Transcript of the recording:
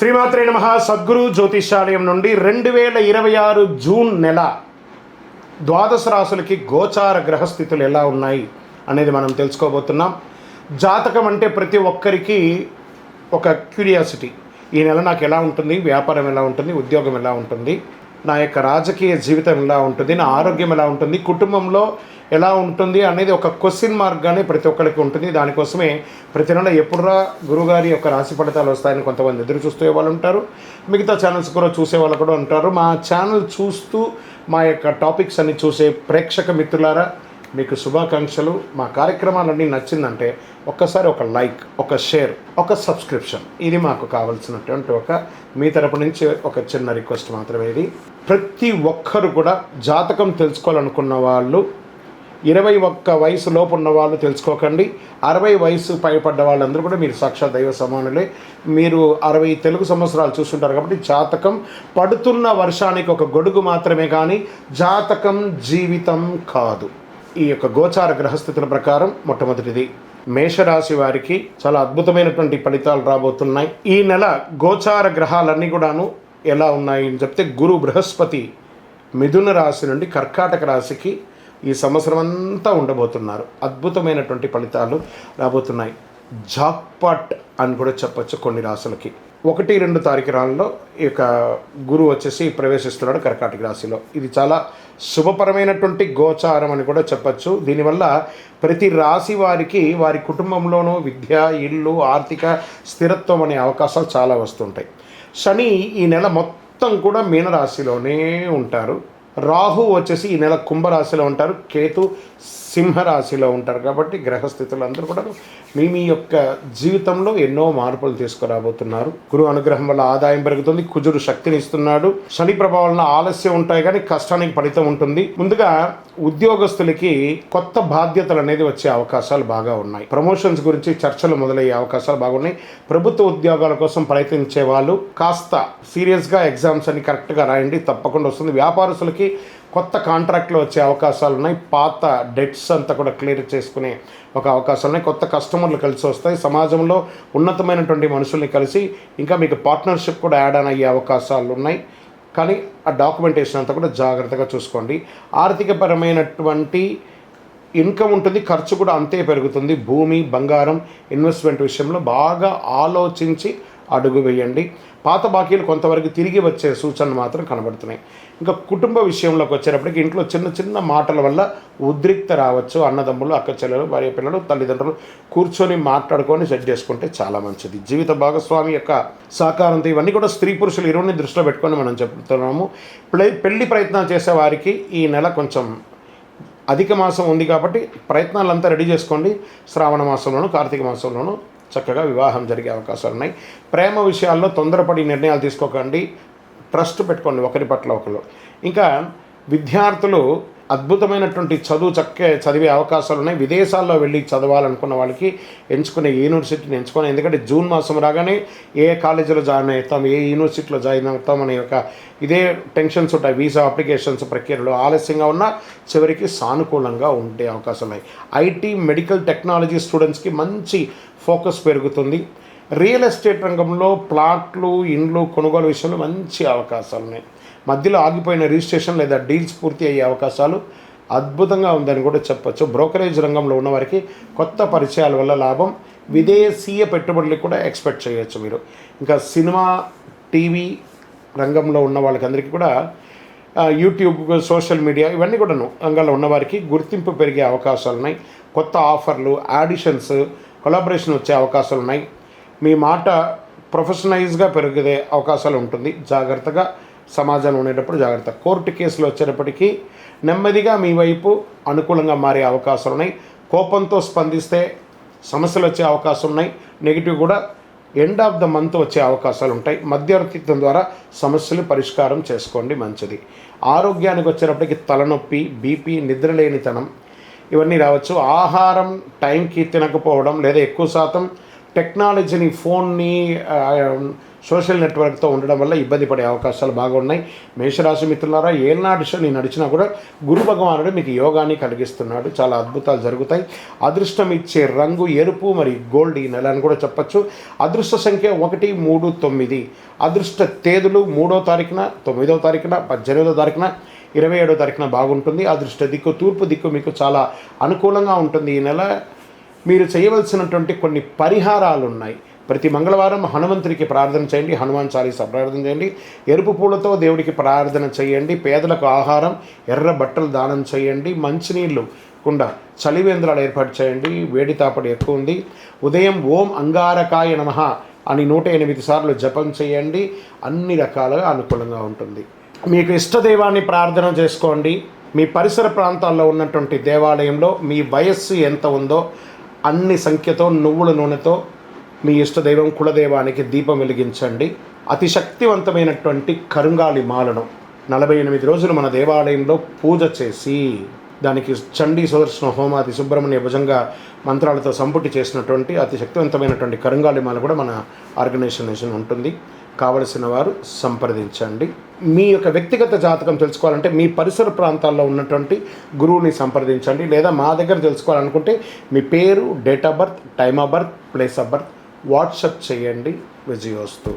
శ్రీమాత్రే నమః. సద్గురు జ్యోతిషాలయం నుండి 2026 జూన్ నెల ద్వాదశ రాశులకి గోచార గ్రహస్థితులు ఎలా ఉన్నాయి అనేది మనం తెలుసుకోబోతున్నాం. జాతకం అంటే ప్రతి ఒక్కరికి ఒక క్యూరియాసిటీ. ఈ నెల నాకు ఎలా ఉంటుంది, వ్యాపారం ఎలా ఉంటుంది, ఉద్యోగం ఎలా ఉంటుంది, నా యొక్క రాజకీయ జీవితం ఎలా ఉంటుంది, నా ఆరోగ్యం ఎలా ఉంటుంది, కుటుంబంలో ఎలా ఉంటుంది అనేది ఒక క్వశ్చన్ మార్క్గానే ప్రతి ఒక్కరికి ఉంటుంది. దానికోసమే ప్రతి నెల ఎప్పుడురా గురుగారి యొక్క రాశి ఫలితాలు వస్తాయని కొంతమంది ఎదురు చూసే వాళ్ళు ఉంటారు. మిగతా ఛానల్స్ కూడా చూసే వాళ్ళు కూడా ఉంటారు. మా ఛానల్ చూస్తూ మా యొక్క టాపిక్స్ అన్ని చూసే ప్రేక్షక మిత్రులారా, మీకు శుభాకాంక్షలు. మా కార్యక్రమాలన్నీ నచ్చిందంటే ఒక్కసారి ఒక లైక్, ఒక షేర్, ఒక సబ్స్క్రిప్షన్, ఇది మాకు కావాల్సినటువంటి మీ తరపు నుంచి ఒక చిన్న రిక్వెస్ట్ మాత్రమే. ఇది ప్రతి ఒక్కరు కూడా జాతకం తెలుసుకోవాలనుకున్న వాళ్ళు 21 వయసు లోపు ఉన్న వాళ్ళు తెలుసుకోకండి. 60 వయసు పైపడ్డ వాళ్ళందరూ కూడా మీరు సాక్షాత్ దైవ సమానులే. మీరు 60 తెలుగు సంవత్సరాలు చూస్తుంటారు కాబట్టి జాతకం పడుతున్న వర్షానికి ఒక గొడుగు మాత్రమే, కానీ జాతకం జీవితం కాదు. ఈ యొక్క గోచార గ్రహస్థితుల ప్రకారం మొట్టమొదటిది మేషరాశి వారికి చాలా అద్భుతమైనటువంటి ఫలితాలు రాబోతున్నాయి. ఈ నెల గోచార గ్రహాలన్నీ కూడాను ఎలా ఉన్నాయి అని చెప్తే, గురు బృహస్పతి మిథున రాశి నుండి కర్కాటక రాశికి ఈ సంవత్సరం అంతా ఉండబోతున్నారు. అద్భుతమైనటువంటి ఫలితాలు రాబోతున్నాయి. జాక్పాట్ అని కూడా చెప్పచ్చు కొన్ని రాశులకి. 1-2 తారీఖులలో ఈ యొక్క గురువు వచ్చేసి ప్రవేశిస్తున్నాడు కర్కాటక రాశిలో. ఇది చాలా శుభపరమైనటువంటి గోచారం అని కూడా చెప్పచ్చు. దీనివల్ల ప్రతి రాశి వారికి వారి కుటుంబంలోనూ విద్య, ఇల్లు, ఆర్థిక స్థిరత్వం అనే అవకాశాలు చాలా వస్తుంటాయి. శని ఈ నెల మొత్తం కూడా మీనరాశిలోనే ఉంటారు. రాహు వచ్చేసి ఈ నెల కుంభరాశిలో ఉంటారు. కేతు సింహరాశిలో ఉంటారు. కాబట్టి గ్రహస్థితులు అందరూ కూడా మీ యొక్క జీవితంలో ఎన్నో మార్పులు తీసుకురాబోతున్నారు. గురువు అనుగ్రహం వల్ల ఆదాయం పెరుగుతుంది. కుజుడు శక్తిని ఇస్తున్నాడు. శని ప్రభావం వల్ల ఆలస్యం ఉంటాయి కానీ కష్టానికి ఫలితం ఉంటుంది. ముందుగా ఉద్యోగస్తులకి కొత్త బాధ్యతలు అనేది వచ్చే అవకాశాలు బాగా ఉన్నాయి. ప్రమోషన్స్ గురించి చర్చలు మొదలయ్యే అవకాశాలు బాగున్నాయి. ప్రభుత్వ ఉద్యోగాల కోసం ప్రయత్నించే వాళ్ళు కాస్త సీరియస్గా ఎగ్జామ్స్ అని కరెక్ట్గా రాయండి, తప్పకుండా వస్తుంది. వ్యాపారస్తులకి కొత్త కాంట్రాక్ట్లు వచ్చే అవకాశాలు ఉన్నాయి. పాత డెట్స్ అంతా కూడా క్లియర్ చేసుకునే ఒక అవకాశాలు ఉన్నాయి. కొత్త కస్టమర్లు కలిసి వస్తాయి. సమాజంలో ఉన్నతమైనటువంటి మనుషుల్ని కలిసి ఇంకా మీకు పార్ట్నర్షిప్ కూడా యాడ్ ఆన్ అయ్యే అవకాశాలు ఉన్నాయి. కానీ ఆ డాక్యుమెంటేషన్ అంతా కూడా జాగ్రత్తగా చూసుకోండి. ఆర్థికపరమైనటువంటి ఇన్కమ్ ఉంటుంది, ఖర్చు కూడా అంతే పెరుగుతుంది. భూమి, బంగారం, ఇన్వెస్ట్మెంట్ విషయంలో బాగా ఆలోచించి అడుగు వేయండి. పాత బాకీలు కొంతవరకు తిరిగి వచ్చే సూచనలు మాత్రం కనబడుతున్నాయి. ఇంకా కుటుంబ విషయంలోకి వచ్చేటప్పటికి ఇంట్లో చిన్న చిన్న మాటల వల్ల ఉద్రిక్త రావచ్చు. అన్నదమ్ములు, అక్క చెల్లెలు, భార్య పిల్లలు, తల్లిదండ్రులు కూర్చొని మాట్లాడుకొని సెట్ చేసుకుంటే చాలా మంచిది. జీవిత భాగస్వామి యొక్క సహకారంతో ఇవన్నీ కూడా స్త్రీ పురుషులు ఇరువుని దృష్టిలో పెట్టుకొని మనం చెప్తున్నాము. పెళ్లి ప్రయత్నాలు చేసే వారికి ఈ నెల కొంచెం అధిక మాసం ఉంది కాబట్టి ప్రయత్నాలంతా రెడీ చేసుకోండి. శ్రావణ మాసంలోను, కార్తీక మాసంలోను చక్కగా వివాహం జరిగే అవకాశాలు ఉన్నాయి. ప్రేమ విషయాల్లో తొందరపడి నిర్ణయాలు తీసుకోకండి. ట్రస్ట్ పెట్టుకోండి ఒకరి పట్ల ఒకరు. ఇంకా విద్యార్థులు అద్భుతమైనటువంటి చదివే అవకాశాలు ఉన్నాయి. విదేశాల్లో వెళ్ళి చదవాలనుకున్న వాళ్ళకి ఎంచుకునే యూనివర్సిటీని ఎంచుకొని, ఎందుకంటే జూన్ మాసం రాగానే ఏ కాలేజీలో జాయిన్ అవుతాం, ఏ యూనివర్సిటీలో జాయిన్ అవుతాం అనే ఇదే టెన్షన్స్ ఉంటాయి. వీసా అప్లికేషన్స్ ప్రక్రియలో ఆలస్యంగా ఉన్నా చివరికి సానుకూలంగా ఉండే అవకాశాలు ఉన్నాయి. ఐటీ, మెడికల్ టెక్నాలజీ స్టూడెంట్స్కి మంచి ఫోకస్ పెరుగుతుంది. రియల్ ఎస్టేట్ రంగంలో ప్లాట్లు, ఇండ్లు కొనుగోలు విషయంలో మంచి అవకాశాలు ఉన్నాయి. మధ్యలో ఆగిపోయిన రిజిస్ట్రేషన్ లేదా డీల్స్ పూర్తి అయ్యే అవకాశాలు అద్భుతంగా ఉందని కూడా చెప్పచ్చు. బ్రోకరేజ్ రంగంలో ఉన్నవారికి కొత్త పరిచయాల వల్ల లాభం. విదేశీయ పెట్టుబడులు కూడా ఎక్స్పెక్ట్ చేయొచ్చు మీరు. ఇంకా సినిమా, టీవీ రంగంలో ఉన్న వాళ్ళకందరికీ కూడా యూట్యూబ్, సోషల్ మీడియా ఇవన్నీ కూడా రంగంలో ఉన్నవారికి గుర్తింపు పెరిగే అవకాశాలు ఉన్నాయి. కొత్త ఆఫర్లు, ఆడిషన్స్, కొలాబరేషన్ వచ్చే అవకాశాలు ఉన్నాయి. మీ మాట ప్రొఫెషనలైజ్గా పెరిగే అవకాశాలు ఉంటుంది. జాగ్రత్తగా సమాజంలో ఉండేటప్పుడు జాగ్రత్త. కోర్టు కేసులు వచ్చేటప్పటికీ నెమ్మదిగా మీ వైపు అనుకూలంగా మారే అవకాశాలు ఉన్నాయి. కోపంతో స్పందిస్తే సమస్యలు వచ్చే అవకాశం ఉన్నాయి. నెగిటివ్ కూడా ఎండ్ ఆఫ్ ద మంత్ వచ్చే అవకాశాలు ఉంటాయి. మధ్యవర్తిత్వం ద్వారా సమస్యలు పరిష్కారం చేసుకోండి, మంచిది. ఆరోగ్యానికి వచ్చేటప్పటికి తలనొప్పి, బీపీ, నిద్రలేనితనం ఇవన్నీ రావచ్చు. ఆహారం టైంకి తినకపోవడం లేదా ఎక్కువ శాతం టెక్నాలజీని, ఫోన్ని, సోషల్ నెట్వర్క్తో ఉండడం వల్ల ఇబ్బంది పడే అవకాశాలు బాగా ఉన్నాయి. మేషరాశి మిత్రులారా, ఏనాడు శని నడిచినా కూడా గురు భగవానుడు మీకు యోగాన్ని కలిగిస్తున్నాడు. చాలా అద్భుతాలు జరుగుతాయి. అదృష్టం ఇచ్చే రంగు ఎరుపు మరి గోల్డ్ ఈ నెల అని కూడా చెప్పచ్చు. అదృష్ట సంఖ్య 1, 3, 9. అదృష్ట తేదీలు 3వ తారీఖున, 9వ తారీఖున, 18వ తారీఖున, 27వ తారీఖున బాగుంటుంది. అదృష్ట దిక్కు తూర్పు దిక్కు మీకు చాలా అనుకూలంగా ఉంటుంది. ఈ నెల మీరు చేయవలసినటువంటి కొన్ని పరిహారాలు ఉన్నాయి. ప్రతి మంగళవారం హనుమంతుడికి ప్రార్థన చేయండి, హనుమాన్ చాలీసా ప్రార్థన చేయండి, ఎరుపు పూలతో దేవుడికి ప్రార్థన చేయండి, పేదలకు ఆహారం, ఎర్ర బట్టలు దానం చేయండి, మంచినీళ్ళు కుండ చలివేంద్రాలు ఏర్పాటు చేయండి. వేడి తాపడి ఎక్కువ ఉంది. ఉదయం ఓం అంగారకాయ నమః అని 108 సార్లు జపం చేయండి. అన్ని రకాలుగా అనుకూలంగా ఉంటుంది. మీకు ఇష్టదైవాన్ని ప్రార్థన చేసుకోండి. మీ పరిసర ప్రాంతాల్లో ఉన్నటువంటి దేవాలయంలో మీ వయస్సు ఎంత ఉందో అన్ని సంఖ్యతో నువ్వుల నూనెతో మీ ఇష్టదైవం కులదైవానికి దీపం వెలిగించండి. అతి శక్తివంతమైనటువంటి కరుంగాలి మాలను 48 రోజులు మన దేవాలయంలో పూజ చేసి దానికి చండీ సుదర్శన హోమాది సుబ్రహ్మణ్య భుజంగా మంత్రాలతో సంపుటి చేసినటువంటి అతి శక్తివంతమైనటువంటి కరుంగాలి మాల కూడా మన ఆర్గనైజేషన్ ఉంటుంది. కావలసిన వారు సంప్రదించండి. మీ యొక్క వ్యక్తిగత జాతకం తెలుసుకోవాలంటే మీ పరిసర ప్రాంతాల్లో ఉన్నటువంటి గురువుని సంప్రదించండి. లేదా మా దగ్గర తెలుసుకోవాలనుకుంటే మీ పేరు, date of birth, time of birth, place of birth WhatsApp చేయండి. విజయోస్తు.